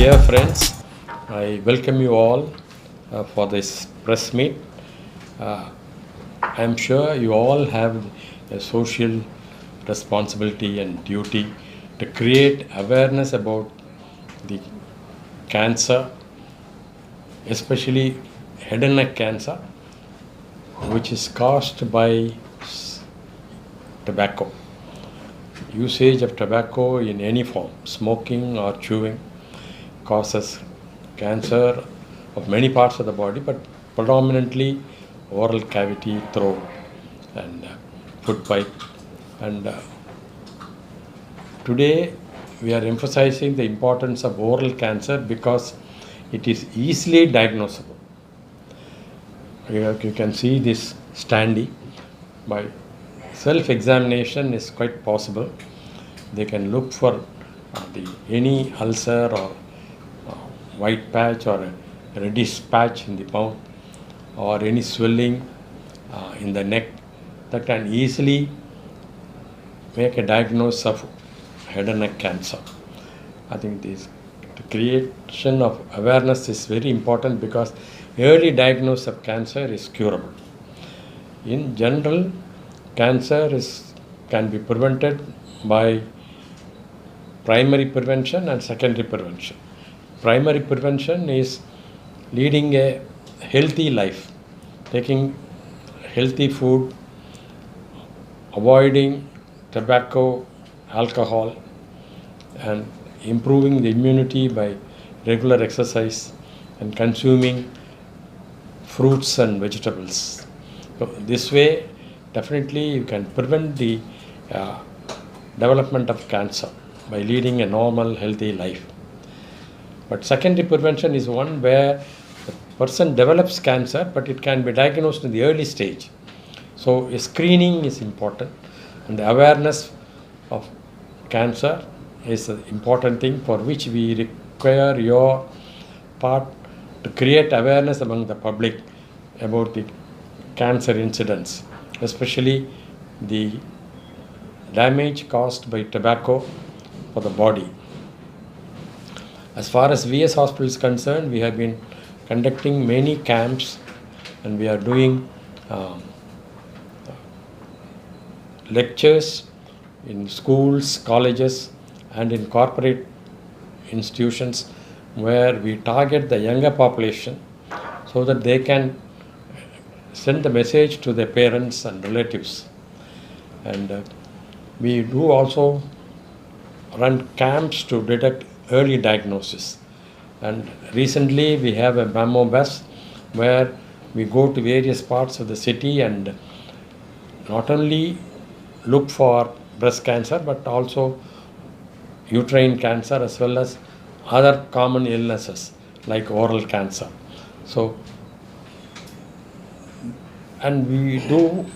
Dear friends, I welcome you all for this press meet. I am sure you all have a social responsibility and duty to create awareness about the cancer, especially head and neck cancer, which is caused by tobacco. Usage of tobacco in any form, smoking or chewing, causes cancer of many parts of the body, but predominantly oral cavity, throat, and food pipe. And today we are emphasizing the importance of oral cancer because it is easily diagnosable. You can see this standee. By self-examination is quite possible. They can look for any ulcer or white patch or a reddish patch in the mouth or any swelling in the neck that can easily make a diagnosis of head and neck cancer. I think the creation of awareness is very important because early diagnosis of cancer is curable. In general, cancer can be prevented by primary prevention and secondary prevention. Primary prevention is leading a healthy life, taking healthy food, avoiding tobacco, alcohol, and improving the immunity by regular exercise and consuming fruits and vegetables. So this way, definitely you can prevent the development of cancer by leading a normal, healthy life. But secondary prevention is one where the person develops cancer, but it can be diagnosed in the early stage. So screening is important, and the awareness of cancer is an important thing for which we require your part to create awareness among the public about the cancer incidents, especially the damage caused by tobacco for the body. As far as VS Hospital is concerned, we have been conducting many camps and we are doing lectures in schools, colleges, and in corporate institutions where we target the younger population so that they can send the message to their parents and relatives. And we do also run camps to detect early diagnosis. And recently we have a memo bus where we go to various parts of the city and not only look for breast cancer but also uterine cancer as well as other common illnesses like oral cancer. So, and we do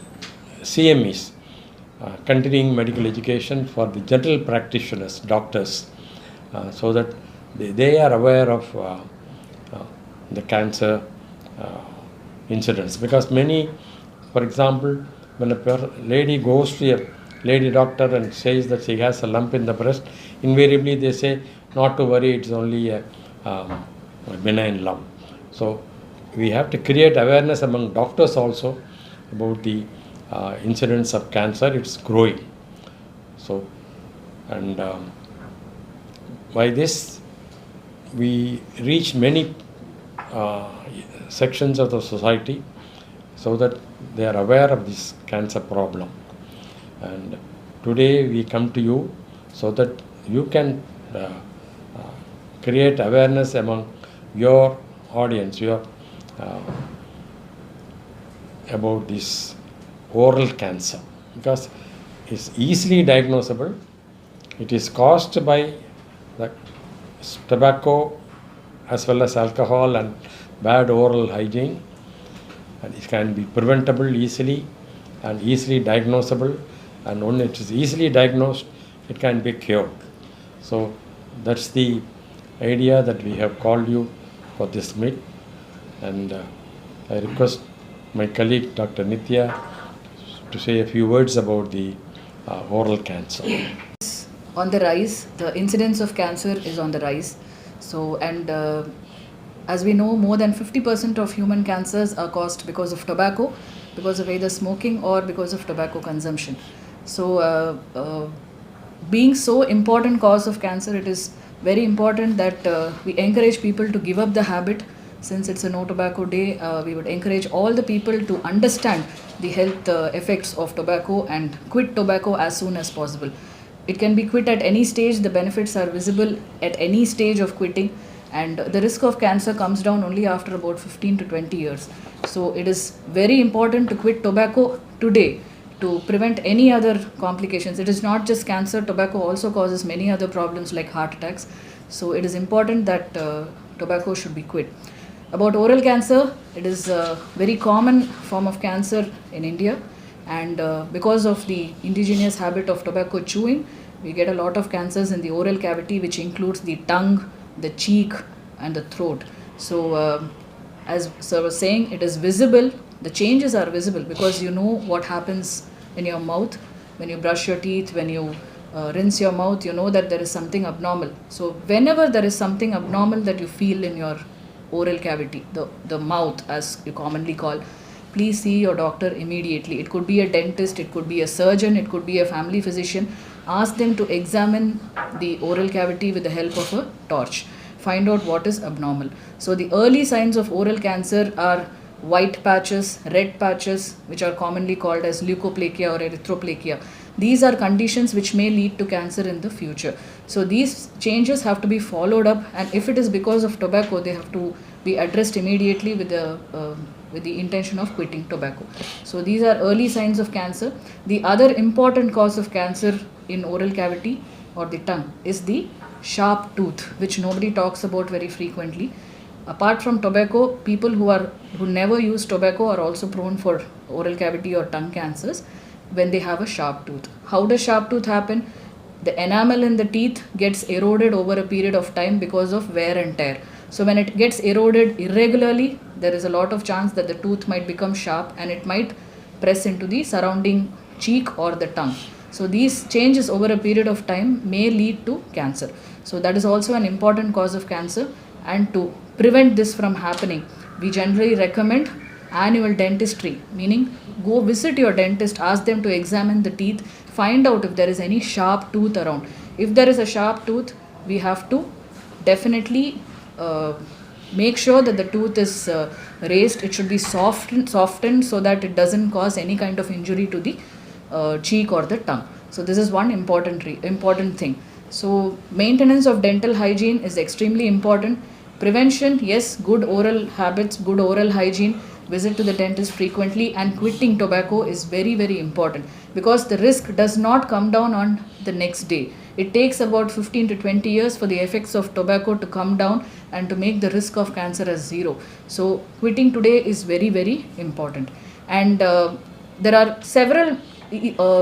CMEs, continuing medical education for the general practitioners, doctors, so that they are aware of the cancer incidents. Because many, for example, when a lady goes to a lady doctor and says that she has a lump in the breast, invariably they say, not to worry, it's only a benign lump. So we have to create awareness among doctors also about the incidence of cancer. It's growing. So, and by this, we reach many sections of the society so that they are aware of this cancer problem. And today we come to you so that you can create awareness among your audience, about this oral cancer, because it's easily diagnosable. It is caused by the tobacco as well as alcohol and bad oral hygiene, and it can be preventable easily and easily diagnosable, and when it is easily diagnosed it can be cured. So that's the idea that we have called you for this meet, and I request my colleague Dr. Nithya to say a few words about the oral cancer. On the rise, the incidence of cancer is on the rise. So, and as we know, more than 50% of human cancers are caused because of tobacco, because of either smoking or because of tobacco consumption. So, being so important cause of cancer, it is very important that we encourage people to give up the habit. Since it's a no tobacco day, we would encourage all the people to understand the health effects of tobacco and quit tobacco as soon as possible. It can be quit at any stage. The benefits are visible at any stage of quitting, and the risk of cancer comes down only after about 15 to 20 years. So it is very important to quit tobacco today to prevent any other complications. It is not just cancer. Tobacco also causes many other problems like heart attacks. So it is important that tobacco should be quit. About oral cancer, it is a very common form of cancer in India, and because of the indigenous habit of tobacco chewing, we get a lot of cancers in the oral cavity, which includes the tongue, the cheek, and the throat. So as sir was saying, it is visible. The changes are visible because you know what happens in your mouth when you brush your teeth, when you rinse your mouth. You know that there is something abnormal. So whenever there is something abnormal that you feel in your oral cavity, the mouth as you commonly call, please see your doctor immediately. It could be a dentist, it could be a surgeon, it could be a family physician. Ask them to examine the oral cavity with the help of a torch. Find out what is abnormal. So the early signs of oral cancer are white patches, red patches, which are commonly called as leukoplakia or erythroplakia. These are conditions which may lead to cancer in the future. So these changes have to be followed up, and if it is because of tobacco, they have to be addressed immediately with the intention of quitting tobacco. So these are early signs of cancer. The other important cause of cancer in oral cavity or the tongue is the sharp tooth, which nobody talks about very frequently. Apart from tobacco, people who never use tobacco are also prone for oral cavity or tongue cancers when they have a sharp tooth. How does sharp tooth happen? The enamel in the teeth gets eroded over a period of time because of wear and tear. So when it gets eroded irregularly, there is a lot of chance that the tooth might become sharp and it might press into the surrounding cheek or the tongue. So these changes over a period of time may lead to cancer. So that is also an important cause of cancer, and to prevent this from happening, we generally recommend annual dentistry, meaning go visit your dentist, ask them to examine the teeth, find out if there is any sharp tooth around. If there is a sharp tooth, we have to definitely make sure that the tooth is raised. It should be softened so that it doesn't cause any kind of injury to the cheek or the tongue. So this is one important thing. So maintenance of dental hygiene is extremely important. Prevention, yes, good oral habits, good oral hygiene, visit to the dentist frequently, and quitting tobacco is very, very important because the risk does not come down on the next day. It takes about 15 to 20 years for the effects of tobacco to come down and to make the risk of cancer as zero. So quitting today is very, very important. And there are several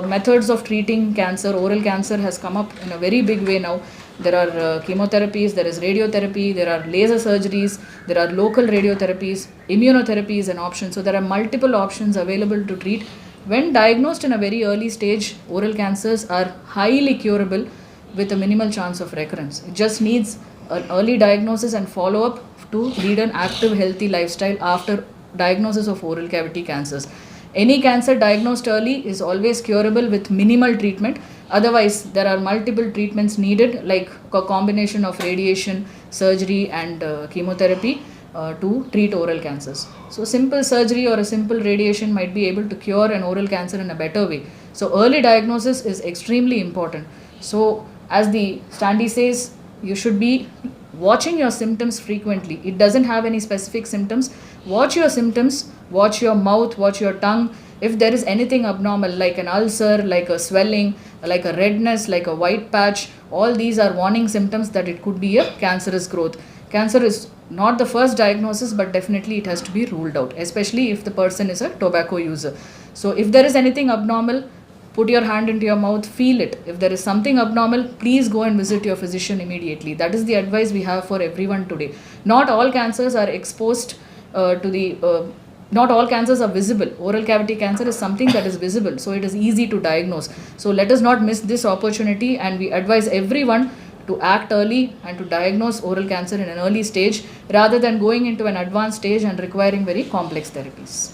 methods of treating cancer. Oral cancer has come up in a very big way now. There are chemotherapies, there is radiotherapy, there are laser surgeries, there are local radiotherapies, immunotherapy is an option. So there are multiple options available to treat. When diagnosed in a very early stage, oral cancers are highly curable with a minimal chance of recurrence. It just needs an early diagnosis and follow-up to lead an active, healthy lifestyle after diagnosis of oral cavity cancers. Any cancer diagnosed early is always curable with minimal treatment. Otherwise, there are multiple treatments needed, like a combination of radiation, surgery, and chemotherapy to treat oral cancers. So simple surgery or a simple radiation might be able to cure an oral cancer in a better way. So early diagnosis is extremely important. So as the standee says, you should be watching your symptoms frequently. It doesn't have any specific symptoms. Watch your symptoms, watch your mouth, watch your tongue. If there is anything abnormal like an ulcer, like a swelling, like a redness, like a white patch, all these are warning symptoms that it could be a cancerous growth. Cancer is not the first diagnosis, but definitely it has to be ruled out, especially if the person is a tobacco user. So if there is anything abnormal, put your hand into your mouth, feel it. If there is something abnormal, please go and visit your physician immediately. That is the advice we have for everyone today. Not all cancers are exposed not all cancers are visible. Oral cavity cancer is something that is visible, so it is easy to diagnose. So let us not miss this opportunity, and we advise everyone to act early and to diagnose oral cancer in an early stage rather than going into an advanced stage and requiring very complex therapies.